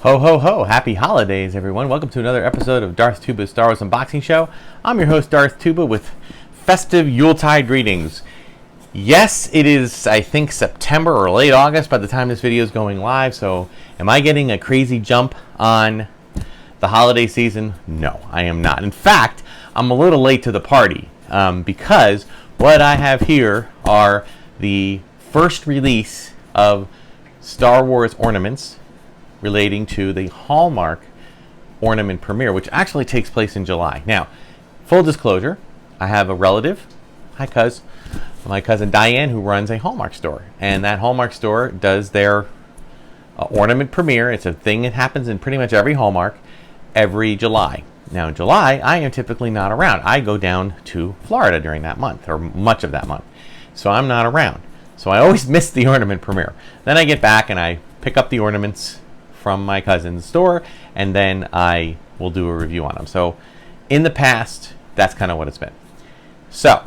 Ho ho ho! Happy holidays, everyone! Welcome to another episode of Darth Tuba's Star Wars Unboxing Show. I'm your host, Darth Tuba, with festive Yuletide greetings. Yes, it is, I think, September or late August by the time this video is going live, so am I getting a crazy jump on the holiday season? No, I am not. In fact, I'm a little late to the party because what I have here are the first release of Star Wars ornaments relating to the Hallmark ornament premiere, which actually takes place in July. Now, full disclosure, I have a relative, my cousin Diane, who runs a Hallmark store, and that Hallmark store does their ornament premiere. It's a thing that happens in pretty much every Hallmark every July. Now, in July, I am typically not around. I go down to Florida during that month, or much of that month, so I'm not around. So I always miss the ornament premiere. Then I get back and I pick up the ornaments from my cousin's store, and then I will do a review on them. So in the past, that's kind of what it's been. So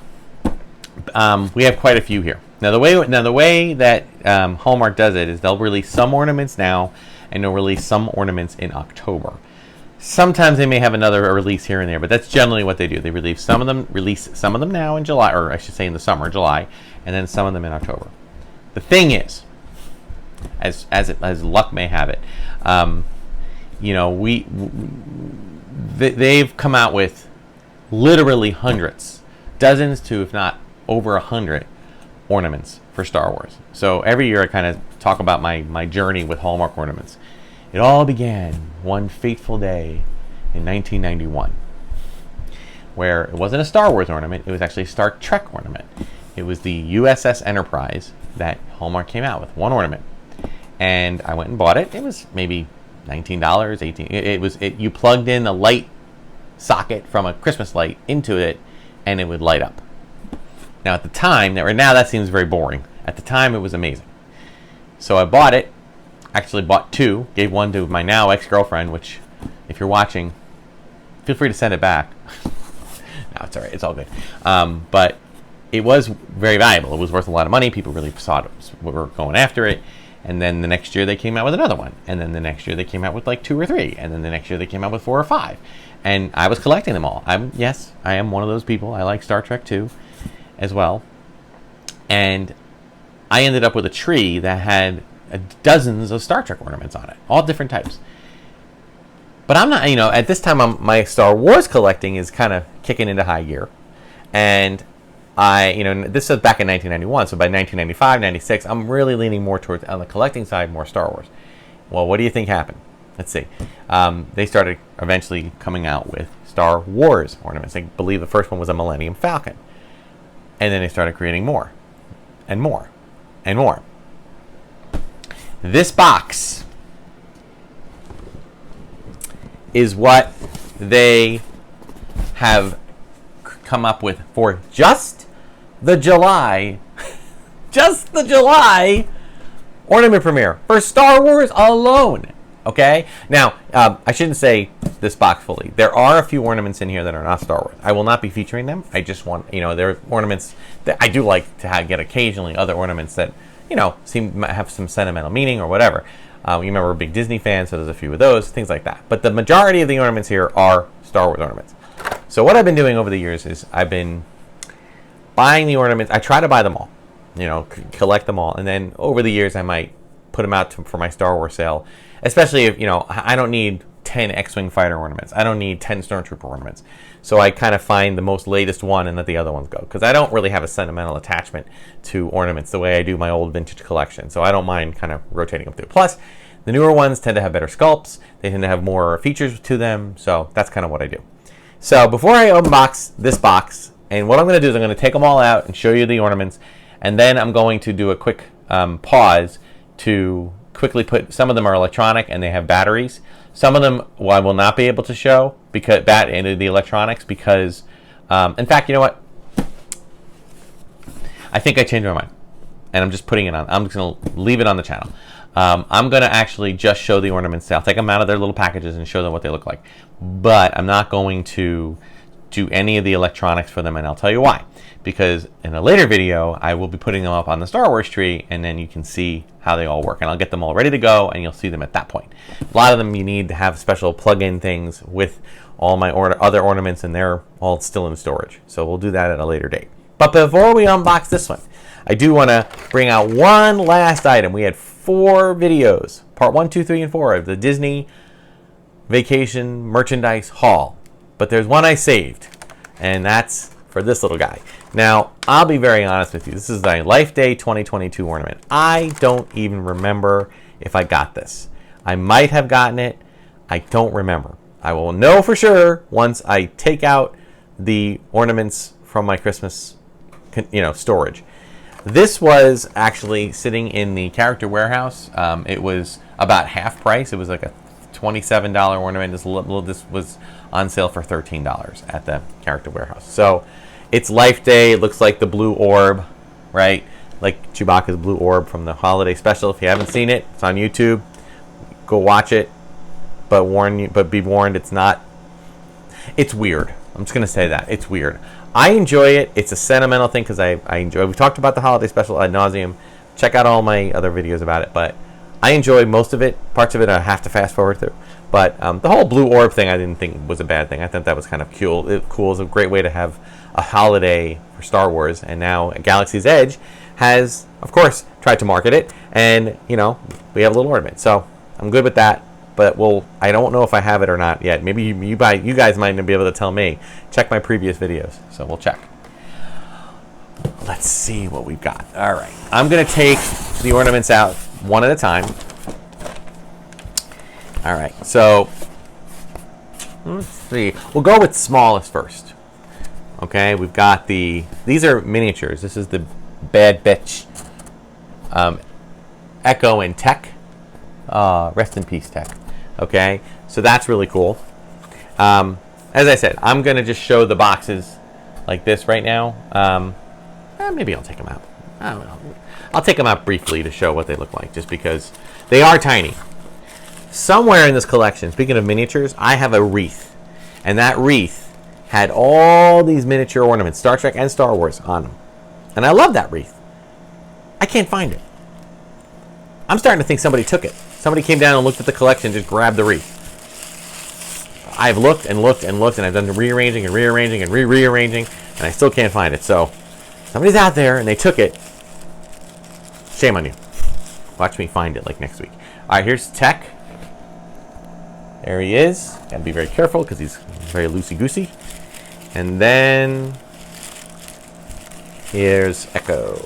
we have quite a few here. Now the way that Hallmark does it is they'll release some ornaments now, and they'll release some ornaments in October. Sometimes they may have another release here and there, but that's generally what they do. They release some of them now in July, or I should say in the summer, July, and then some of them in October. The thing is, as luck may have it, they've come out with literally hundreds, dozens to, if not over 100 ornaments for Star Wars. So every year I kind of talk about my journey with Hallmark ornaments. It all began one fateful day in 1991, where it wasn't a Star Wars ornament, it was actually a Star Trek ornament. It was the USS Enterprise that Hallmark came out with, one ornament. And I went and bought it. It was maybe $19, $18. You plugged in a light socket from a Christmas light into it, and it would light up. Now at the time, now that seems very boring. At the time, it was amazing. So I bought it. Actually bought two. Gave one to my now ex-girlfriend, which, if you're watching, feel free to send it back. No, it's all right. It's all good. But it was very valuable. It was worth a lot of money. People really saw it. Were going after it. And then the next year they came out with another one. And then the next year they came out with like 2 or 3. And then the next year they came out with 4 or 5. And I was collecting them all. Yes, I am one of those people. I like Star Trek too, as well. And I ended up with a tree that had dozens of Star Trek ornaments on it, all different types. But I'm not, at this time, my Star Wars collecting is kind of kicking into high gear. And this was back in 1991, so by 1995, 96, I'm really leaning more towards, on the collecting side, more Star Wars. Well, what do you think happened? Let's see. They started eventually coming out with Star Wars ornaments. I believe the first one was a Millennium Falcon. And then they started creating more, and more, and more. This box is what they have come up with for just the July ornament premiere for Star Wars alone. Okay? Now, I shouldn't say this box fully. There are a few ornaments in here that are not Star Wars. I will not be featuring them. I just want, there are ornaments that I do like to get occasionally, other ornaments that, seem to have some sentimental meaning or whatever. You remember we're a big Disney fan, so there's a few of those, things like that. But the majority of the ornaments here are Star Wars ornaments. So what I've been doing over the years is I've been buying the ornaments. I try to buy them all, collect them all. And then over the years, I might put them out for my Star Wars sale, especially if, I don't need 10 X-Wing fighter ornaments. I don't need 10 Stormtrooper ornaments. So I kind of find the most latest one and let the other ones go. Because I don't really have a sentimental attachment to ornaments the way I do my old vintage collection. So I don't mind kind of rotating them through. Plus, the newer ones tend to have better sculpts. They tend to have more features to them. So that's kind of what I do. So before I unbox this box, and what I'm going to do is I'm going to take them all out and show you the ornaments. And then I'm going to do a quick pause to quickly put, some of them are electronic and they have batteries. Some of them I will not be able to show because into the electronics because, in fact, you know what? I think I changed my mind, and I'm just putting it on. I'm just going to leave it on the channel. I'm going to actually just show the ornaments. I'll take them out of their little packages and show them what they look like. But I'm not going to to any of the electronics for them, and I'll tell you why. Because in a later video, I will be putting them up on the Star Wars tree, and then you can see how they all work. And I'll get them all ready to go, and you'll see them at that point. A lot of them you need to have special plug-in things with all my other ornaments, and they're all still in storage. So we'll do that at a later date. But before we unbox this one, I do want to bring out one last item. We had 4 videos, part 1, 2, 3, and 4 of the Disney Vacation Merchandise Haul. But there's one I saved, and that's for this little guy. Now, I'll be very honest with you. This is a Life Day 2022 ornament. I don't even remember if I got this. I might have gotten it. I don't remember. I will know for sure once I take out the ornaments from my Christmas, storage. This was actually sitting in the character warehouse. It was about half price. It was like a $27 ornament. This was on sale for $13 at the character warehouse. So it's Life Day. It looks like the blue orb, right? Like Chewbacca's blue orb from the holiday special. If you haven't seen it, it's on YouTube. Go watch it. But be warned, it's not. It's weird. I'm just gonna say that it's weird. I enjoy it. It's a sentimental thing because I enjoy. We talked about the holiday special ad nauseum. Check out all my other videos about it. But I enjoy most of it. Parts of it I have to fast forward through. But the whole blue orb thing I didn't think was a bad thing. I thought that was kind of cool. It's a great way to have a holiday for Star Wars. And now Galaxy's Edge has, of course, tried to market it. And, we have a little ornament. So I'm good with that. But I don't know if I have it or not yet. Maybe you guys might be able to tell me. Check my previous videos. So we'll check. Let's see what we've got. All right. I'm going to take the ornaments out one at a time. All right. So let's see. We'll go with smallest first. Okay. We've got these are miniatures. This is the Bad Batch Echo and Tech. Rest in peace, Tech. Okay, so that's really cool. As I said, I'm going to just show the boxes like this right now. Maybe I'll take them out. I don't know. I'll take them out briefly to show what they look like, just because they are tiny. Somewhere in this collection, speaking of miniatures, I have a wreath. And that wreath had all these miniature ornaments, Star Trek and Star Wars, on them. And I love that wreath. I can't find it. I'm starting to think somebody took it. Somebody came down and looked at the collection, just grabbed the wreath. I've looked and looked and looked, and I've done the rearranging and rearranging and rearranging, and I still can't find it. So, somebody's out there, and they took it. Shame on you. Watch me find it, like, next week. All right, here's Tech. There he is. Got to be very careful, because he's very loosey-goosey. And then here's Echo,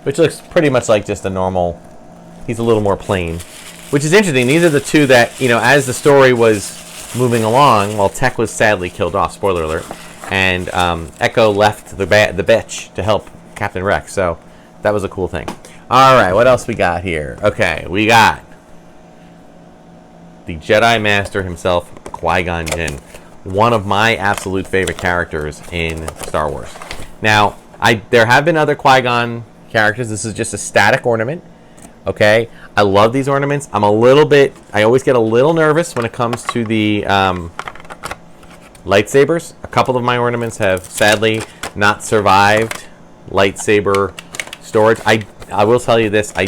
which looks pretty much like just a normal. He's a little more plain, which is interesting. These are the two that, as the story was moving along, while Tech was sadly killed off, spoiler alert, and Echo left the bitch to help Captain Rex. So that was a cool thing. All right, what else we got here? Okay, we got the Jedi Master himself, Qui-Gon Jinn, one of my absolute favorite characters in Star Wars. Now, there have been other Qui-Gon characters. This is just a static ornament. Okay, I love these ornaments. I always get a little nervous when it comes to the lightsabers. A couple of my ornaments have sadly not survived lightsaber storage. I will tell you this, I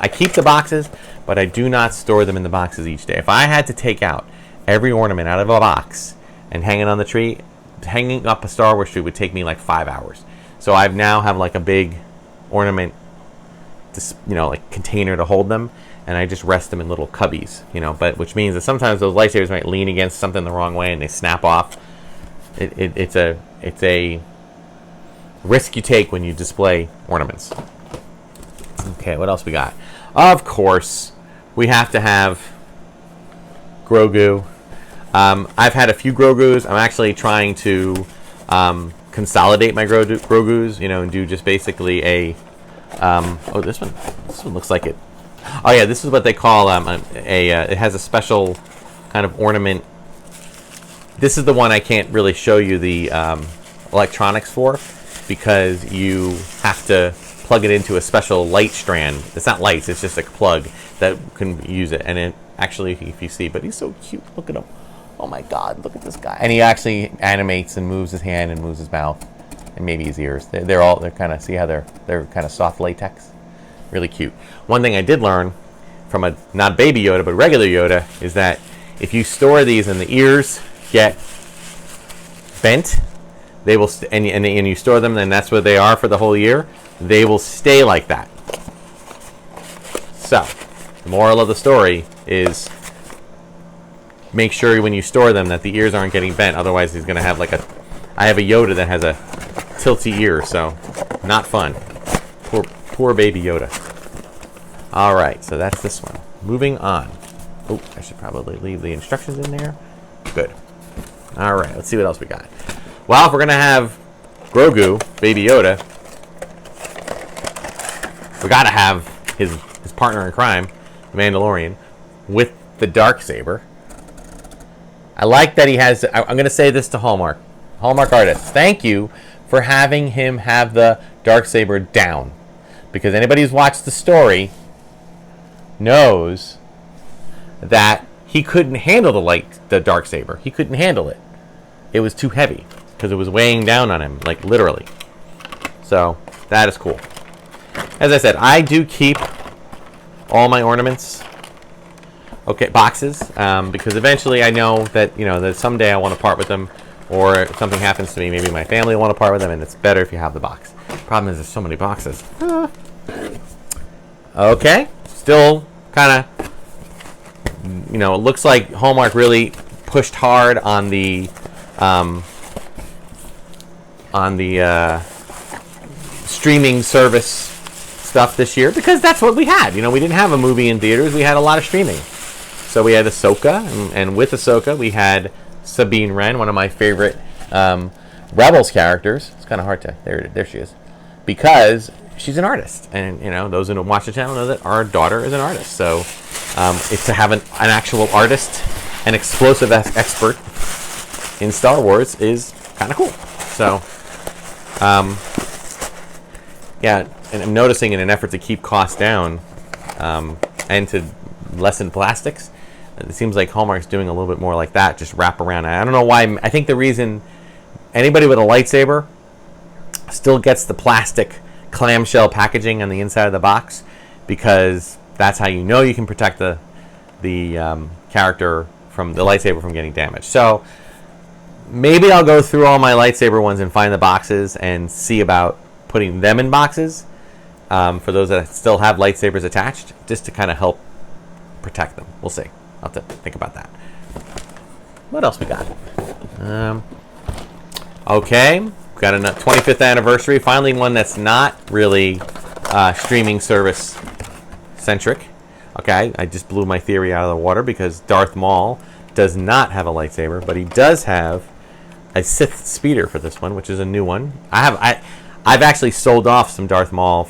keep the boxes, but I do not store them in the boxes each day. If I had to take out every ornament out of a box and hang it on the tree, hanging up a Star Wars tree would take me like 5 hours. So I now have like a big ornament, like container to hold them, and I just rest them in little cubbies, but which means that sometimes those lightsabers might lean against something the wrong way and they snap off. It's a risk you take when you display ornaments. Okay, what else we got? Of course, we have to have Grogu. I've had a few Grogus. I'm actually trying to consolidate my Grogus, and do just basically a this one looks like it. Oh yeah, this is what they call it has a special kind of ornament. This is the one I can't really show you the electronics for, because you have to plug it into a special light strand. It's not lights, it's just a plug that can use it. And it actually, if you see, but he's so cute. Look at him. Oh my God, look at this guy. And he actually animates and moves his hand and moves his mouth and maybe his ears. They're kind of, see how they're kind of soft latex? Really cute. One thing I did learn from a, not Baby Yoda, but regular Yoda, is that if you store these and the ears get bent, they will, and you store them, and that's where they are for the whole year, they will stay like that. So, the moral of the story is make sure when you store them that the ears aren't getting bent. Otherwise, he's going to have like a... I have a Yoda that has a tilty ear, so not fun. Poor Baby Yoda. All right, so that's this one. Moving on. Oh, I should probably leave the instructions in there. Good. All right, let's see what else we got. Well, if we're going to have Grogu, Baby Yoda, we got to have his partner in crime, the Mandalorian, with the Darksaber. I like that he has... I'm going to say this to Hallmark. Hallmark artists, thank you for having him have the Darksaber down. Because anybody who's watched the story knows that he couldn't handle the Darksaber. He couldn't handle it. It was too heavy because it was weighing down on him, like literally. So that is cool. As I said, I do keep all my ornaments, boxes, because eventually I know that that someday I want to part with them, or if something happens to me, maybe my family will want to part with them, and it's better if you have the box. Problem is, there's so many boxes. Okay, still kind of, it looks like Hallmark really pushed hard on the streaming service stuff this year, because that's what we had. We didn't have a movie in theaters. We had a lot of streaming. So we had Ahsoka, and with Ahsoka, we had Sabine Wren, one of my favorite Rebels characters. It's kind of hard to... There she is. Because she's an artist. And, those who watch the channel know that our daughter is an artist. So it's to have an actual artist, an explosive expert in Star Wars is kind of cool. So, yeah, and I'm noticing in an effort to keep costs down and to lessen plastics, it seems like Hallmark's doing a little bit more like that, just wrap around. I don't know why. I think the reason anybody with a lightsaber still gets the plastic clamshell packaging on the inside of the box, because that's how you can protect the character from the lightsaber from getting damaged. So maybe I'll go through all my lightsaber ones and find the boxes and see about putting them in boxes for those that still have lightsabers attached, just to kind of help protect them. We'll see. I'll have to think about that. What else we got? Okay, got a 25th anniversary. Finally, one that's not really streaming service centric. Okay, I just blew my theory out of the water, because Darth Maul does not have a lightsaber, but he does have a Sith speeder for this one, which is a new one. I've actually sold off some Darth Maul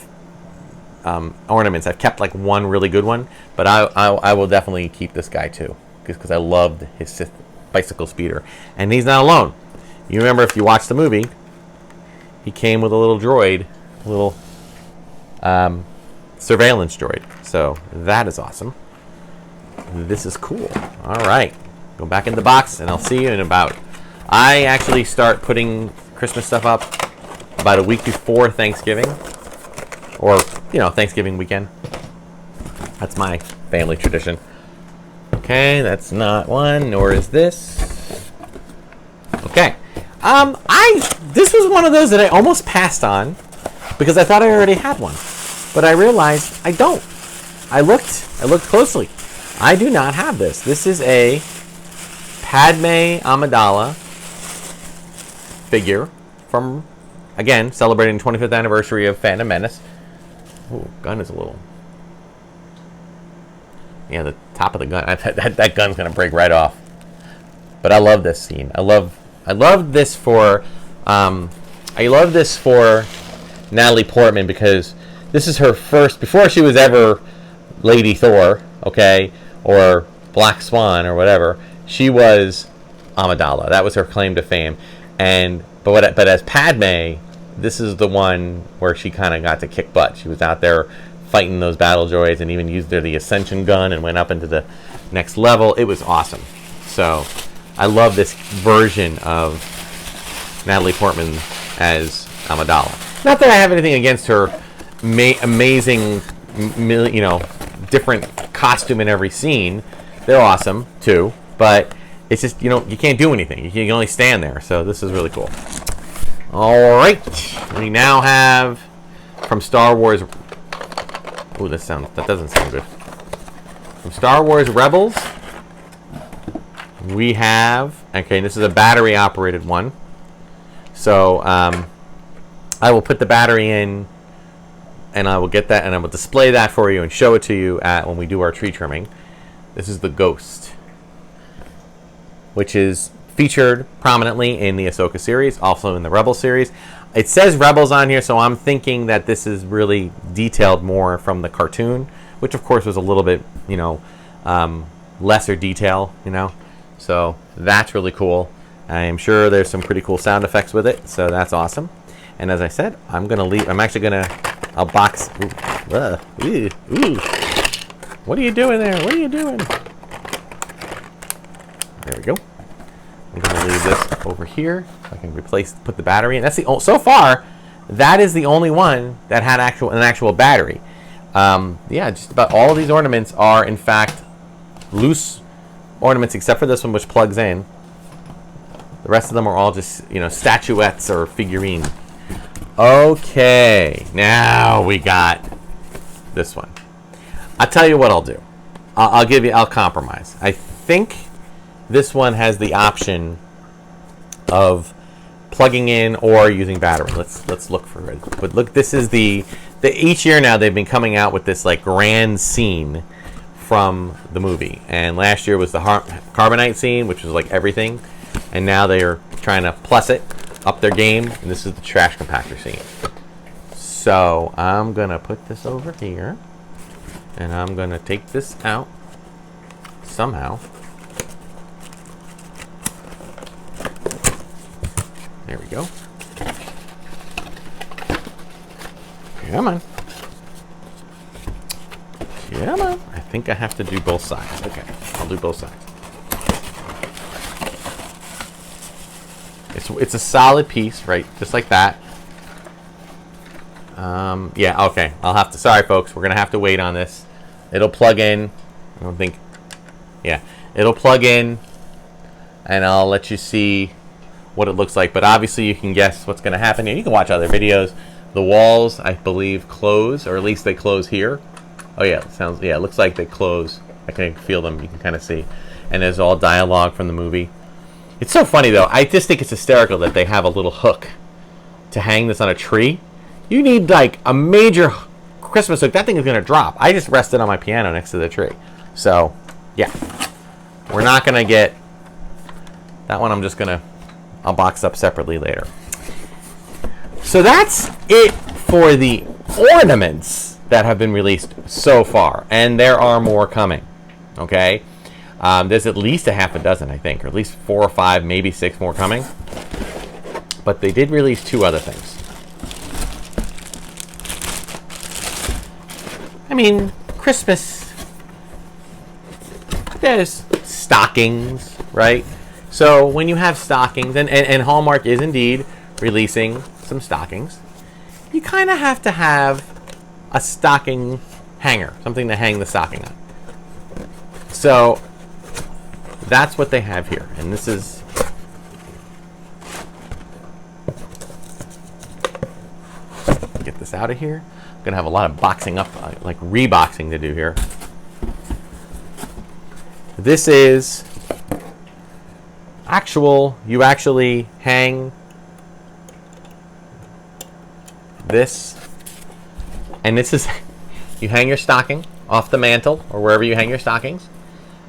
ornaments. I've kept like one really good one, but I will definitely keep this guy too, because I loved his Sith bicycle speeder. And he's not alone. You remember, if you watched the movie, he came with a little droid, a little surveillance droid. So that is awesome. This is cool. All right, go back in the box, and I'll see you in about... I actually start putting Christmas stuff up about a week before Thanksgiving, or Thanksgiving weekend. That's my family tradition. Okay, that's not one, nor is this. Okay, this was one of those that I almost passed on because I thought I already had one, but I realized I don't. I looked closely. I do not have this. This is a Padme Amidala figure from, again, celebrating the 25th anniversary of Phantom Menace. Ooh, gun is a little... Yeah, the top of the gun. That gun's gonna break right off. But I love this scene. I love this for Natalie Portman, because this is her first, before she was ever Lady Thor, okay, or Black Swan or whatever. She was Amidala. That was her claim to fame. But as Padme, this is the one where she kind of got to kick butt. She was out there fighting those battle droids, and even used the Ascension gun and went up into the next level. It was awesome. So I love this version of Natalie Portman as Amidala. Not that I have anything against her amazing, different costume in every scene. They're awesome too, but it's just, you can't do anything. You can only stand there. So this is really cool. All right, we now have from Star Wars. Oh, that doesn't sound good. From Star Wars Rebels, we have, okay, this is a battery operated one. So I will put the battery in, and I will get that, and I will display that for you and show it to you when we do our tree trimming. This is the Ghost, which is featured prominently in the Ahsoka series, also in the Rebel series. It says Rebels on here, so I'm thinking that this is really detailed more from the cartoon, which of course was a little bit, lesser detail, So that's really cool. I am sure there's some pretty cool sound effects with it, so that's awesome. And as I said, I'll box. What are you doing there? What are you doing? There we go. I'm going to leave this over here so I can put the battery in. So far, that is the only one that had an actual battery. Just about all of these ornaments are, in fact, loose ornaments, except for this one, which plugs in. The rest of them are all just, statuettes or figurines. Okay, now we got this one. I'll tell you what I'll do. I'll compromise. I think this one has the option of plugging in or using battery. Let's look for it. But look, this is each year now they've been coming out with this like grand scene from the movie. And last year was the carbonite scene, which was like everything. And now they are trying to plus it, up their game. And this is the trash compactor scene. So I'm going to put this over here. And I'm going to take this out somehow. There we go. Come on. Come on. I think I have to do both sides. Okay, I'll do both sides. It's a solid piece, right? Just like that. Yeah, okay. Sorry folks, we're going to have to wait on this. It'll plug in. I don't think. Yeah, it'll plug in. And I'll let you see what it looks like. But obviously you can guess what's going to happen here. You can watch other videos. The walls, I believe, close, or at least they close here. Oh yeah, it looks like they close. I can feel them. You can kind of see. And there's all dialogue from the movie. It's so funny though. I just think it's hysterical that they have a little hook to hang this on a tree. You need like a major Christmas hook. That thing is going to drop. I just rested on my piano next to the tree. So, yeah. We're not going to get that one. I'll box up separately later. So that's it for the ornaments that have been released so far. And there are more coming. Okay? There's at least a half a dozen, I think. Or at least 4 or 5, maybe 6 more coming. But they did release 2 other things. I mean, Christmas, there's stockings, right? So when you have stockings, and Hallmark is indeed releasing some stockings, you kind of have to have a stocking hanger, something to hang the stocking on. So that's what they have here. And this is... Get this out of here. I'm going to have a lot of boxing up, like reboxing to do here. This is you actually hang this, and this is, you hang your stocking off the mantle or wherever you hang your stockings,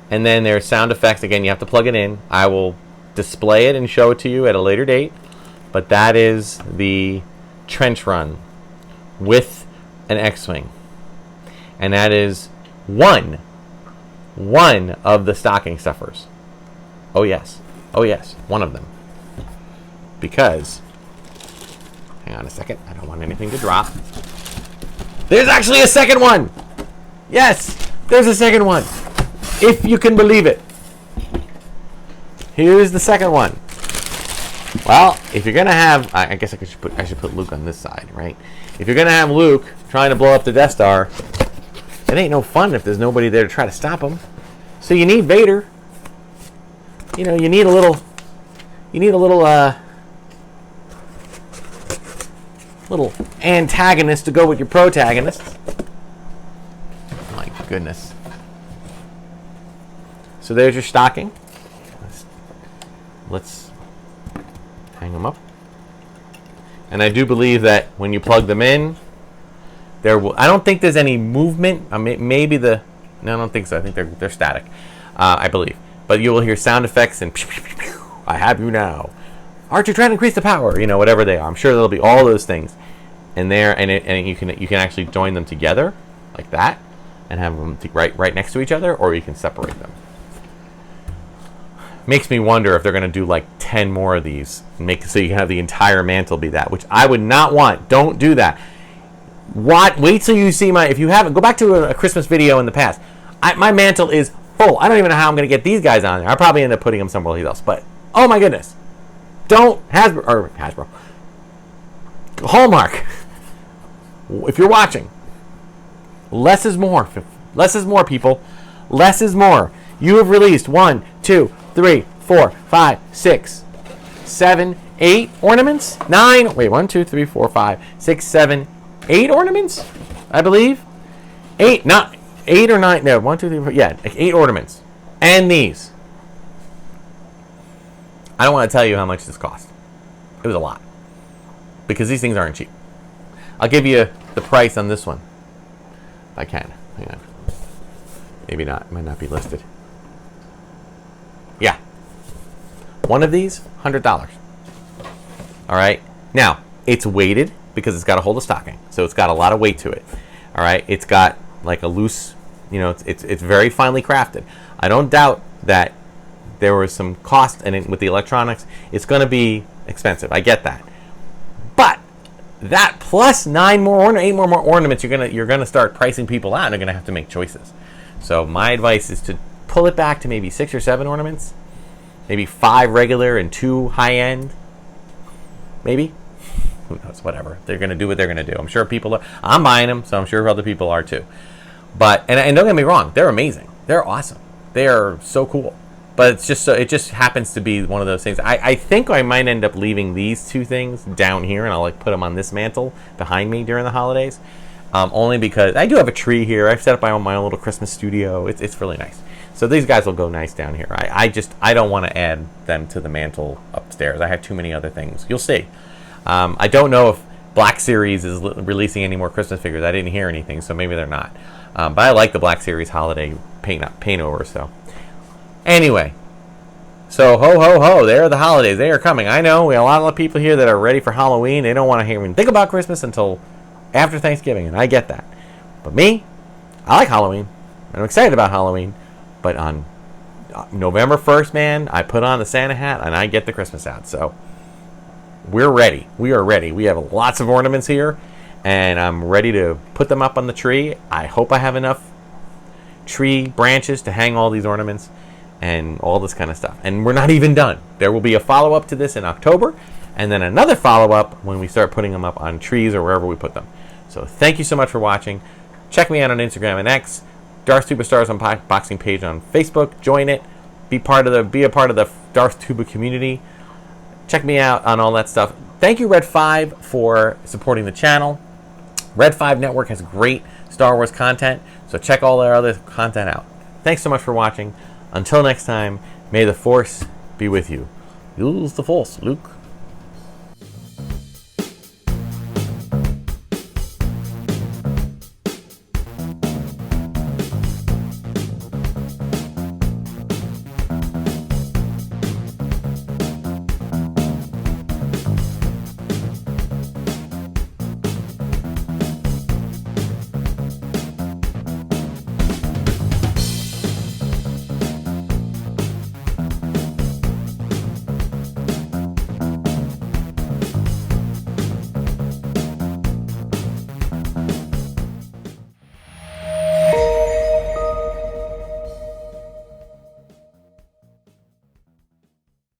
and then there's sound effects. Again, you have to plug it in. I will display it and show it to you at a later date, but that is the trench run with an X-Wing. And that is one of the stocking stuffers. Oh yes, one of them. Because, hang on a second, I don't want anything to drop. There's actually a second one! Yes, there's a second one. If you can believe it. here's the second one. Well, if you're gonna have, I guess I should put Luke on this side, right? If you're gonna have Luke trying to blow up the Death Star, it ain't no fun if there's nobody there to try to stop him. So you need Vader. You know, you need a little little antagonist to go with your protagonist. My goodness. So there's your stocking. Let's hang them up. And I do believe that when you plug them in, I don't think there's any movement. I mean, maybe no, I don't think so. I think they're static. I believe. But you will hear sound effects and pew, pew, pew, pew, I have you now. Aren't you trying to increase the power? You know, whatever they are. I'm sure there'll be all those things in there, and you can actually join them together like that and have them right next to each other, or you can separate them. Makes me wonder if they're going to do like 10 more of these, so you can have the entire mantle be that, which I would not want. Don't do that. Wait till you see if you haven't, go back to a Christmas video in the past. My mantle is full. I don't even know how I'm going to get these guys on there. I'll probably end up putting them somewhere else. But, oh my goodness. Don't, Hasbro. Hallmark. If you're watching, less is more. Less is more, people. Less is more. You have released 1, 2, 3, 4, 5, 6, 7, 8 ornaments? 9. Wait, 1, 2, 3, 4, 5, 6, 7, 8 ornaments? I believe. 8, not 8 or 9. No, 1, 2, 3, 4. Yeah, 8 ornaments. And these. I don't want to tell you how much this cost. It was a lot. Because these things aren't cheap. I'll give you the price on this one. If I can. Hang on. Maybe not. It might not be listed. Yeah. One of these, $100. All right. Now, it's weighted because it's got to hold a stocking. So it's got a lot of weight to it. All right. It's got like a loose, it's very finely crafted. I don't doubt that there was some cost in it with the electronics. It's going to be expensive. I get that. But that plus 8 more ornaments, you're gonna start pricing people out, and they're gonna have to make choices. So my advice is to pull it back to maybe 6 or 7 ornaments, maybe 5 regular and 2 high end. Maybe. Who knows? Whatever. They're gonna do what they're gonna do. I'm sure people are. I'm buying them, so I'm sure other people are too. But and don't get me wrong, they're amazing. They're awesome. They are so cool. But it's just it just happens to be one of those things. I think I might end up leaving these 2 things down here, and I'll like put them on this mantle behind me during the holidays. Only because I do have a tree here. I've set up my own little Christmas studio. It's really nice. So these guys will go nice down here. I don't want to add them to the mantle upstairs. I have too many other things. You'll see. I don't know if Black Series is releasing any more Christmas figures. I didn't hear anything, so maybe they're not. But I like the Black Series holiday paint over. So anyway, so ho ho ho! There are the holidays. They are coming. I know we have a lot of people here that are ready for Halloween. They don't want to even think about Christmas until after Thanksgiving, and I get that. But me, I like Halloween. I'm excited about Halloween. But on November 1st, man, I put on the Santa hat and I get the Christmas hat. So we're ready. We are ready. We have lots of ornaments here, and I'm ready to put them up on the tree. I hope I have enough tree branches to hang all these ornaments and all this kind of stuff. And we're not even done. There will be a follow-up to this in October, and then another follow-up when we start putting them up on trees or wherever we put them. So thank you so much for watching. Check me out on Instagram and X. Darth Tuba Stars Unboxing page on Facebook. Join it. Be a part of the Darth Tuba community. Check me out on all that stuff. Thank you, Red 5, for supporting the channel. Red 5 Network has great Star Wars content, so check all their other content out. Thanks so much for watching. Until next time, may the Force be with you. Use the Force, Luke.